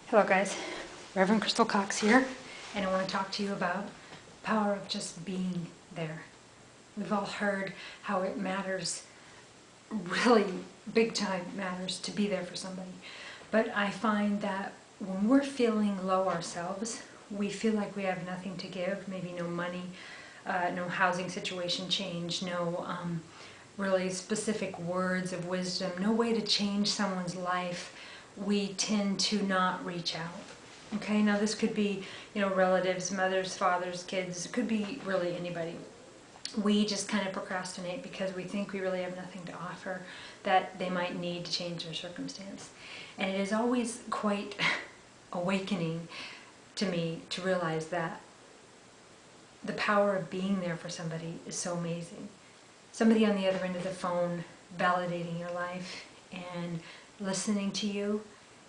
Hello guys, Reverend Crystal Cox here, and I want to talk to you about the power of just being there. We've all heard how it matters, really big time matters, to be there for somebody. But I find that when we're feeling low ourselves, we feel like we have nothing to give, maybe no money, no housing situation change, no really specific words of wisdom, no way to change someone's life. We tend to not reach out. Okay, now this could be, relatives, mothers, fathers, kids, it could be really anybody. We just kind of procrastinate because we think we really have nothing to offer that they might need to change their circumstance. And it is always quite awakening to me to realize that the power of being there for somebody is so amazing. Somebody on the other end of the phone validating your life and listening to you,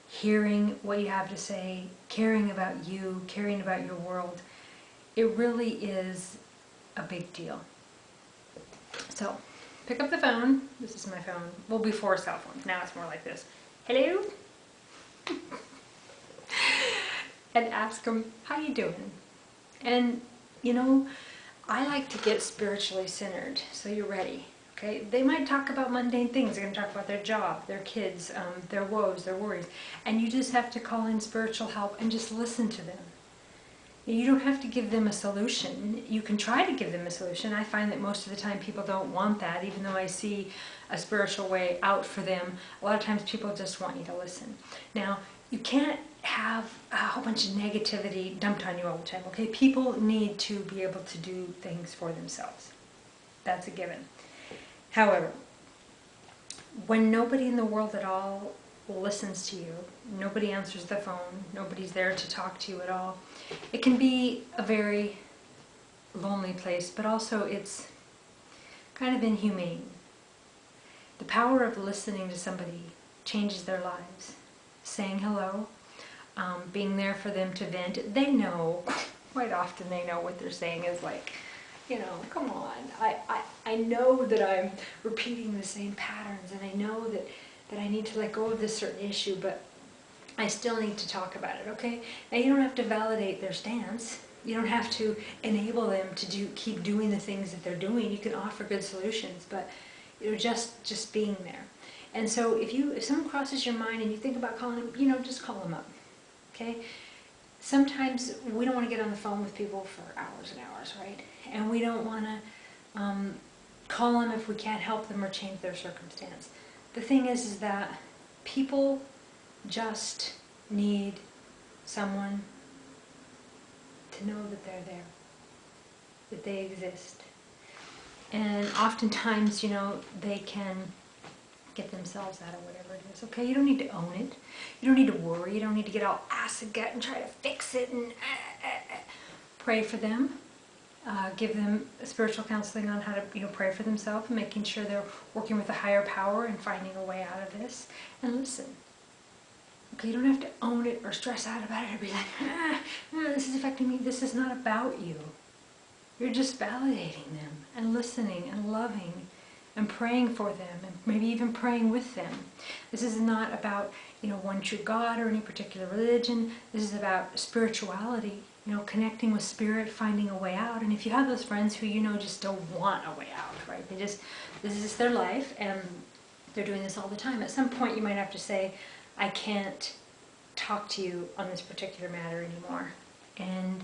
hearing what you have to say, caring about you, caring about your world, it really is a big deal. So, pick up the phone. This is my phone. Well, before cell phones. Now it's more like this. Hello? And ask them, how you doing? And, I like to get spiritually centered, so you're ready. Okay, they might talk about mundane things. They're going to talk about their job, their kids, their woes, their worries. And you just have to call in spiritual help and just listen to them. You don't have to give them a solution. You can try to give them a solution. I find that most of the time people don't want that, even though I see a spiritual way out for them. A lot of times people just want you to listen. Now, you can't have a whole bunch of negativity dumped on you all the time, okay? People need to be able to do things for themselves. That's a given. However, when nobody in the world at all listens to you, nobody answers the phone, nobody's there to talk to you at all, it can be a very lonely place, but also it's kind of inhumane. The power of listening to somebody changes their lives. Saying hello, being there for them to vent. They know, quite often they know what they're saying is like, come on, I know that I'm repeating the same patterns, and I know that I need to let go of this certain issue, but I still need to talk about it, okay? Now you don't have to validate their stance. You don't have to enable them to keep doing the things that they're doing. You can offer good solutions, but just being there. And so if someone crosses your mind and you think about calling them, just call them up, okay? Sometimes we don't want to get on the phone with people for hours and hours, right? And we don't want to call them if we can't help them or change their circumstance. The thing is that people just need someone to know that they're there, that they exist. And oftentimes, they can get themselves out of whatever it is. Okay, you don't need to own it. You don't need to worry. You don't need to get all acid gut and try to fix it and pray for them. Give them spiritual counseling on how to pray for themselves, and making sure they're working with a higher power and finding a way out of this. And listen. Okay, you don't have to own it or stress out about it or be like, this is affecting me. This is not about you. You're just validating them and listening and loving and praying for them, and maybe even praying with them. This is not about, one true God or any particular religion. This is about spirituality, connecting with spirit, finding a way out. And if you have those friends who just don't want a way out, right? This is their life, and they're doing this all the time. At some point you might have to say, I can't talk to you on this particular matter anymore. And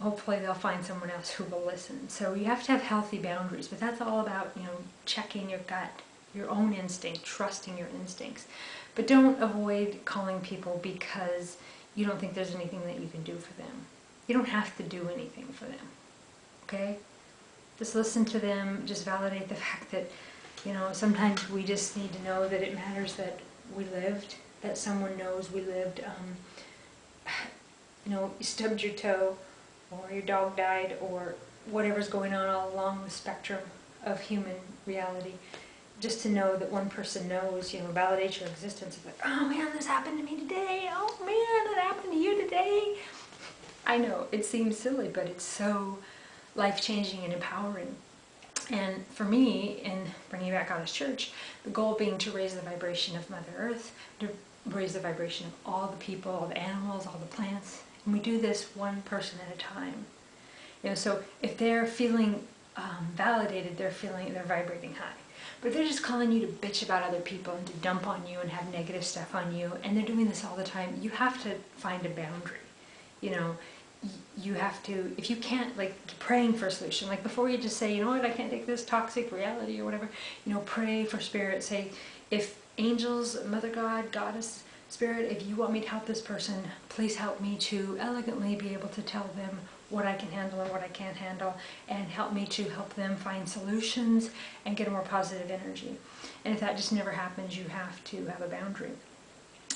hopefully they'll find someone else who will listen. So you have to have healthy boundaries, but that's all about, checking your gut, your own instinct, trusting your instincts. But don't avoid calling people because you don't think there's anything that you can do for them. You don't have to do anything for them, okay? Just listen to them, just validate the fact that, sometimes we just need to know that it matters that we lived, that someone knows we lived. You stubbed your toe, or your dog died, or whatever's going on all along the spectrum of human reality. Just to know that one person knows, validates your existence. It's like, oh man, this happened to me today. Oh man, that happened to you today. I know, it seems silly, but it's so life-changing and empowering. And for me, in bringing back God's church, the goal being to raise the vibration of Mother Earth, to raise the vibration of all the people, all the animals, all the plants. And we do this one person at a time. So if they're feeling validated, they're vibrating high. But if they're just calling you to bitch about other people and to dump on you and have negative stuff on you, and they're doing this all the time, you have to find a boundary. You have to, if you can't, praying for a solution. Like before you just say, you know what, I can't take this toxic reality or whatever, pray for spirit. Say, if angels, Mother God, Goddess, Spirit, if you want me to help this person, please help me to elegantly be able to tell them what I can handle and what I can't handle, and help me to help them find solutions and get a more positive energy. And if that just never happens, you have to have a boundary.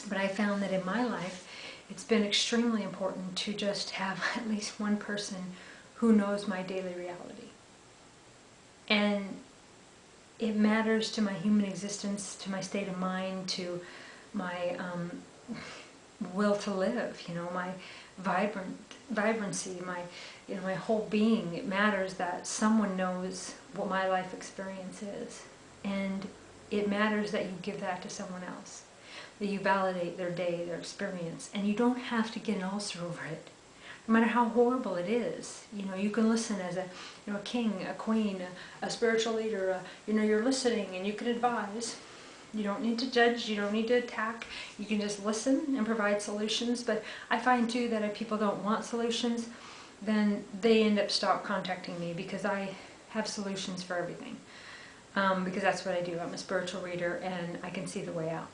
But I found that in my life, it's been extremely important to just have at least one person who knows my daily reality. And it matters to my human existence, to my state of mind, to my will to live, my vibrancy, my whole being. It matters that someone knows what my life experience is. And it matters that you give that to someone else. That you validate their day, their experience, and you don't have to get an ulcer over it. No matter how horrible it is, you can listen as a king, a queen, a spiritual leader. You're listening and you can advise. You don't need to judge. You don't need to attack. You can just listen and provide solutions. But I find too that if people don't want solutions, then they end up stop contacting me, because I have solutions for everything. Because that's what I do. I'm a spiritual reader and I can see the way out.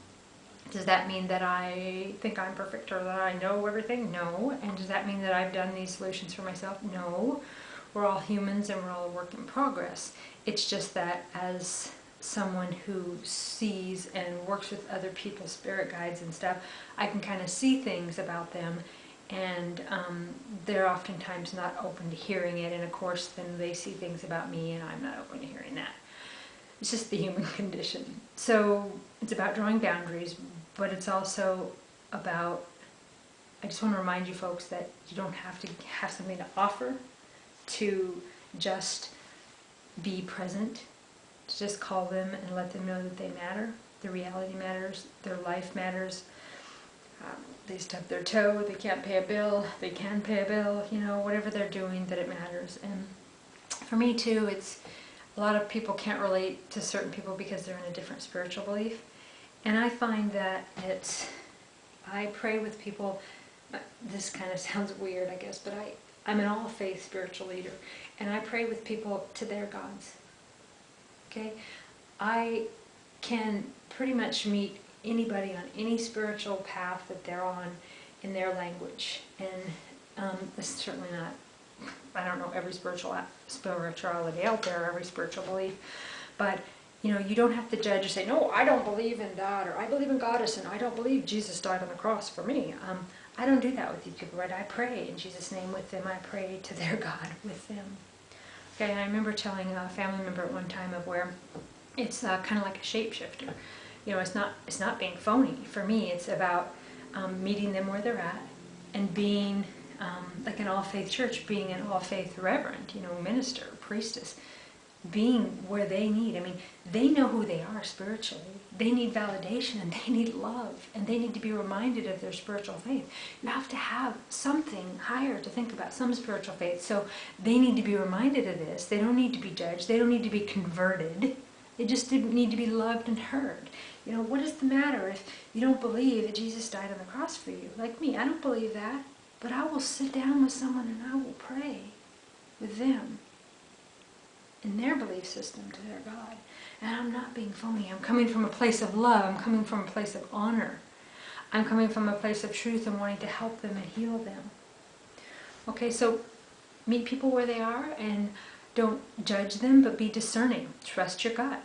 Does that mean that I think I'm perfect or that I know everything? No. And does that mean that I've done these solutions for myself? No. We're all humans and we're all a work in progress. It's just that as someone who sees and works with other people's spirit guides and stuff, I can kind of see things about them, and they're oftentimes not open to hearing it, and of course then they see things about me and I'm not open to hearing that. It's just the human condition. So it's about drawing boundaries, but it's also about, I just want to remind you folks that you don't have to have something to offer to just be present, to just call them and let them know that they matter, their reality matters, their life matters. They stub their toe, they can't pay a bill, they can pay a bill, whatever they're doing, that it matters. And for me too, it's, a lot of people can't relate to certain people because they're in a different spiritual belief. And I find that I pray with people, this kind of sounds weird I guess, but I'm an all-faith spiritual leader, and I pray with people to their gods. Okay? I can pretty much meet anybody on any spiritual path that they're on in their language. And this is certainly not, I don't know every spirituality out there, every spiritual belief, but you don't have to judge or say, no, I don't believe in that, or I believe in Goddess, and I don't believe Jesus died on the cross for me. I don't do that with these people, right? I pray in Jesus' name with them. I pray to their God with them. Okay, and I remember telling a family member at one time of where it's kind of like a shapeshifter. It's not being phony. For me, it's about meeting them where they're at and being like an all-faith church, being an all-faith reverend, minister, priestess, being where they need. I mean, they know who they are spiritually. They need validation and they need love and they need to be reminded of their spiritual faith. You have to have something higher to think about, some spiritual faith. So they need to be reminded of this. They don't need to be judged. They don't need to be converted. They just need to be loved and heard. What is the matter if you don't believe that Jesus died on the cross for you? Like me, I don't believe that. But I will sit down with someone and I will pray with them in their belief system to their God. And I'm not being phony. I'm coming from a place of love. I'm coming from a place of honor. I'm coming from a place of truth and wanting to help them and heal them. Okay, so meet people where they are and don't judge them, but be discerning. Trust your gut.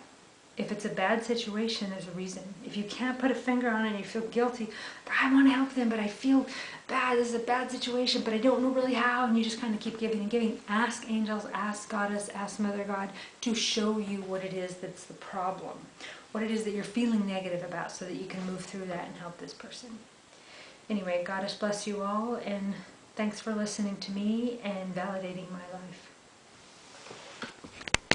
If it's a bad situation, there's a reason. If you can't put a finger on it and you feel guilty, I want to help them, but I feel bad, this is a bad situation, but I don't know really how, and you just kind of keep giving and giving. Ask angels, ask Goddess, ask Mother God to show you what it is that's the problem, what it is that you're feeling negative about, so that you can move through that and help this person. Anyway, Goddess bless you all, and thanks for listening to me and validating my life.